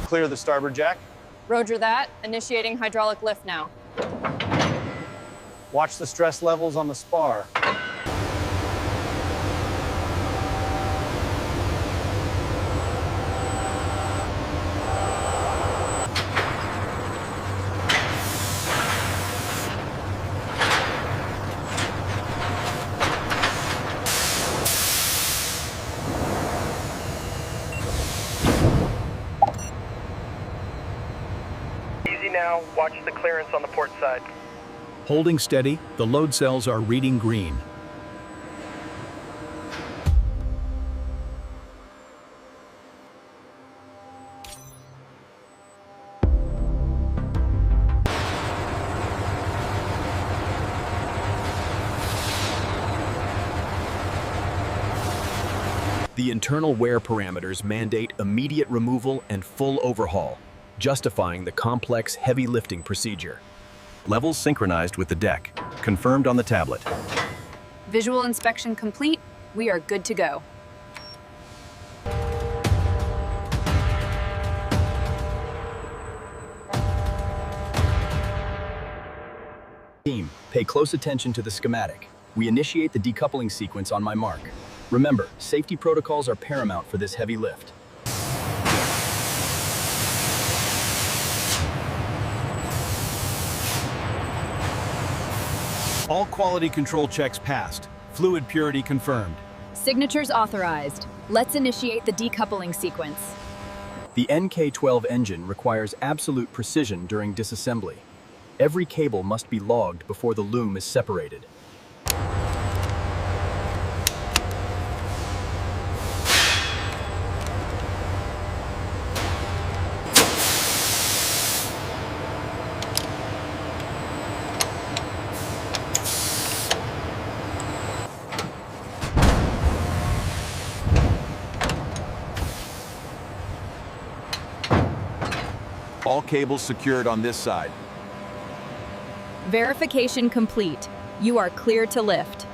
Clear the starboard jack. Roger that. Initiating hydraulic lift now. Watch the stress levels on the spar. Easy now, watch the clearance on the port side. Holding steady, the load cells are reading green. The internal wear parameters mandate immediate removal and full overhaul, justifying the complex heavy lifting procedure. Levels synchronized with the deck, confirmed on the tablet. Visual inspection complete. We are good to go. Team, pay close attention to the schematic. We initiate the decoupling sequence on my mark. Remember, safety protocols are paramount for this heavy lift. All quality control checks passed. Fluid purity confirmed. Signatures authorized. Let's initiate the decoupling sequence. The NK-12 engine requires absolute precision during disassembly. Every cable must be logged before the loom is separated. All cables secured on this side. Verification complete. You are clear to lift.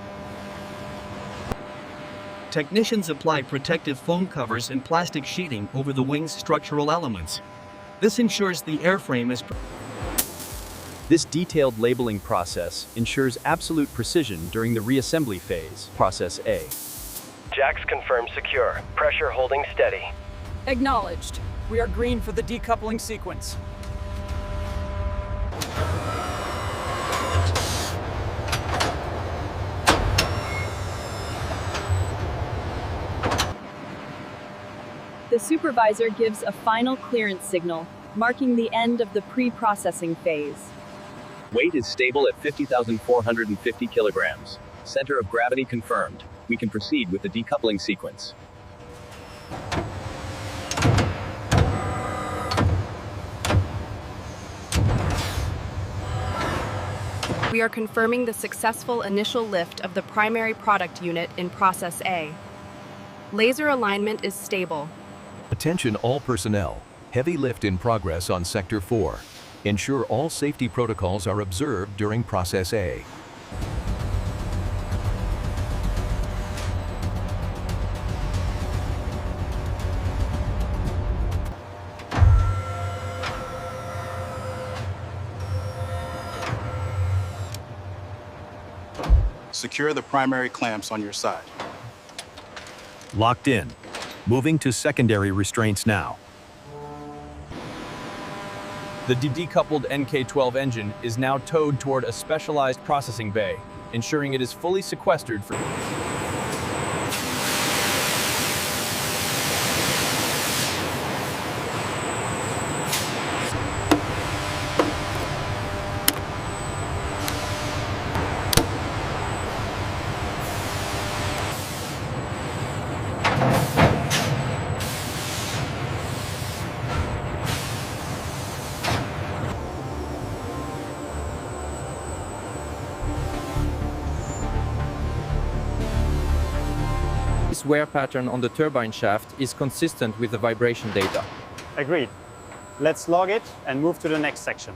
Technicians apply protective foam covers and plastic sheeting over the wing's structural elements. This ensures the airframe is... This detailed labeling process ensures absolute precision during the reassembly phase, Process A. Jacks confirmed secure. Pressure holding steady. Acknowledged. We are green for the decoupling sequence. The supervisor gives a final clearance signal, marking the end of the pre-processing phase. Weight is stable at 50,450 kilograms. Center of gravity confirmed. We can proceed with the decoupling sequence. We are confirming the successful initial lift of the primary product unit in Process A. Laser alignment is stable. Attention all personnel. Heavy lift in progress on Sector 4. Ensure all safety protocols are observed during Process A. Secure the primary clamps on your side. Locked in. Moving to secondary restraints now. The decoupled NK-12 engine is now towed toward a specialized processing bay, ensuring it is fully sequestered for... This wear pattern on the turbine shaft is consistent with the vibration data. Agreed. Let's log it and move to the next section.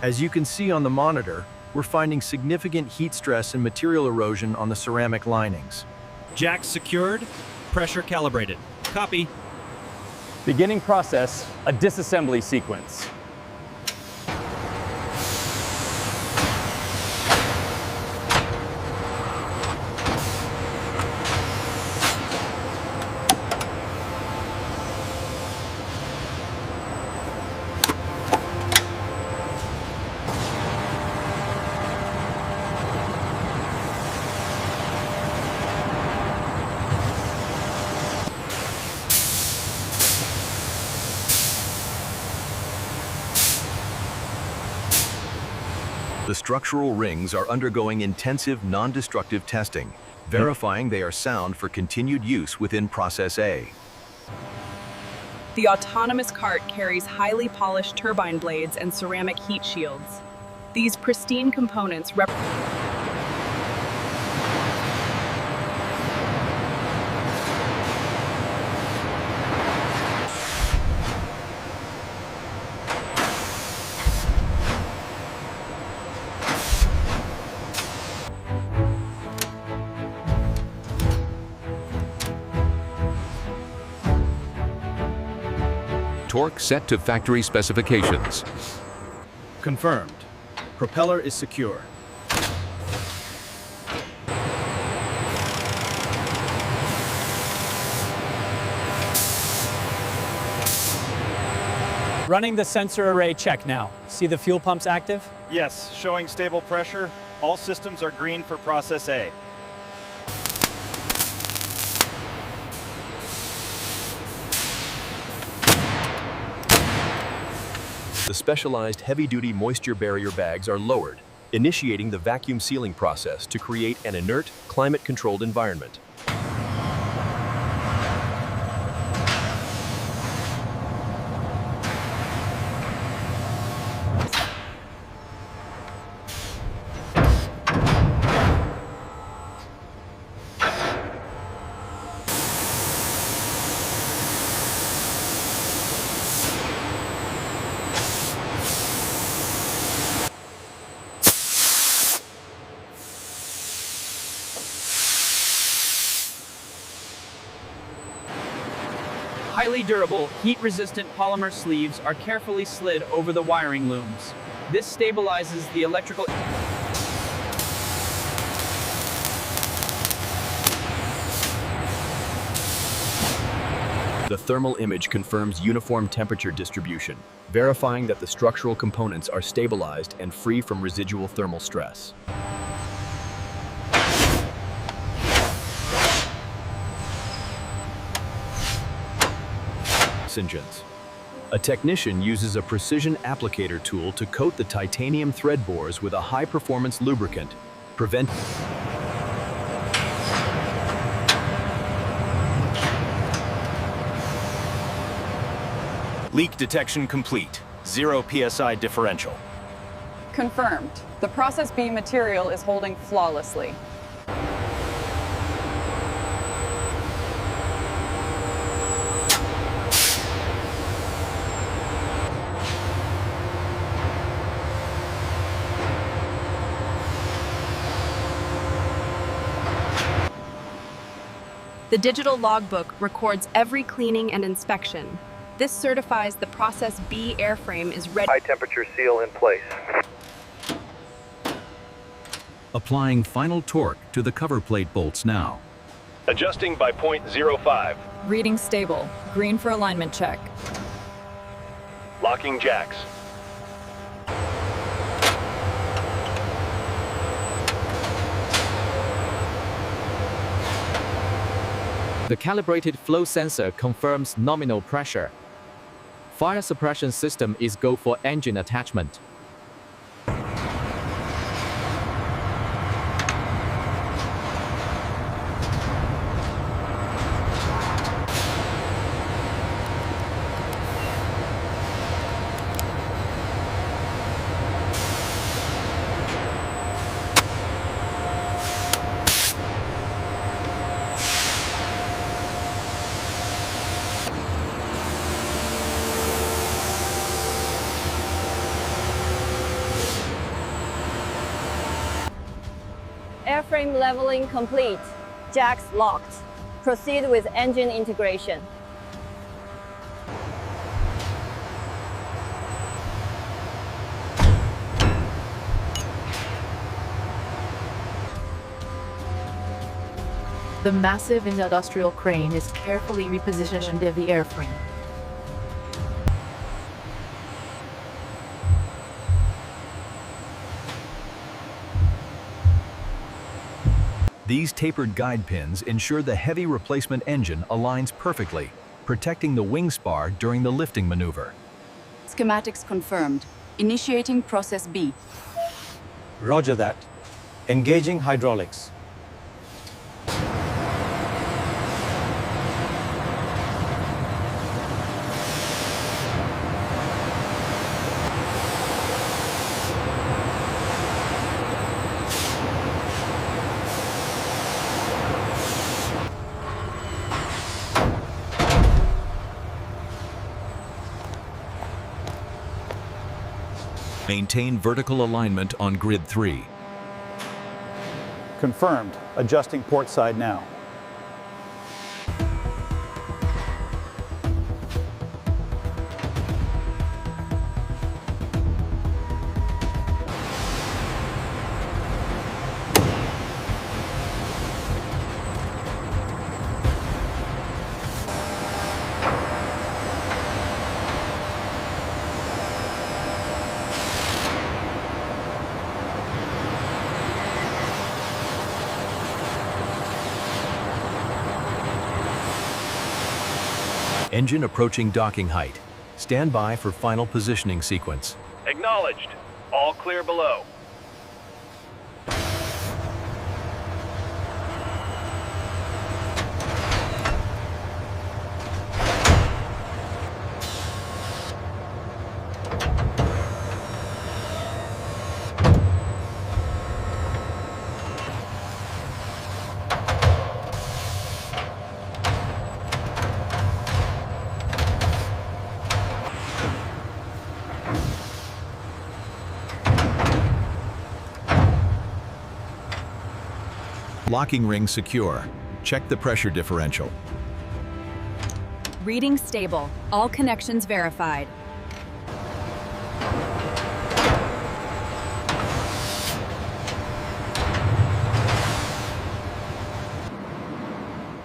As you can see on the monitor, we're finding significant heat stress and material erosion on the ceramic linings. Jacks secured, pressure calibrated. Copy. Beginning process, a disassembly sequence. The structural rings are undergoing intensive non-destructive testing, verifying they are sound for continued use within Process A. The autonomous cart carries highly polished turbine blades and ceramic heat shields. These pristine components Torque set to factory specifications. Confirmed. Propeller is secure. Running the sensor array check now. See the fuel pumps active? Yes, showing stable pressure. All systems are green for Process A. The specialized heavy-duty moisture barrier bags are lowered, initiating the vacuum sealing process to create an inert, climate-controlled environment. Highly durable, heat-resistant polymer sleeves are carefully slid over the wiring looms. This stabilizes the electrical. The thermal image confirms uniform temperature distribution, verifying that the structural components are stabilized and free from residual thermal stress. Engines. A technician uses a precision applicator tool to coat the titanium thread bores with a high-performance lubricant, prevent Leak detection complete. 0 PSI differential. Confirmed. The Process B material is holding flawlessly. The digital logbook records every cleaning and inspection. This certifies the Process B airframe is ready. High temperature seal in place. applying final torque to the cover plate bolts now. Adjusting by 0.05. Reading stable. Green for alignment check. Locking jacks. The calibrated flow sensor confirms nominal pressure. Fire suppression system is go for engine attachment. Airframe leveling complete. Jacks locked. Proceed with engine integration. The massive industrial crane is carefully repositioned of the airframe. These tapered guide pins ensure the heavy replacement engine aligns perfectly, protecting the wing spar during the lifting maneuver. Schematics confirmed. Initiating process B. Roger that. Engaging hydraulics. Maintain vertical alignment on grid 3. Confirmed. Adjusting port side now. Engine approaching docking height. Stand by for final positioning sequence. Acknowledged. All clear below. Locking ring secure. Check the pressure differential. Reading stable. All connections verified.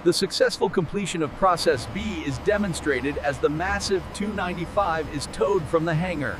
The successful completion of Process B is demonstrated as the massive Tu-95 is towed from the hangar.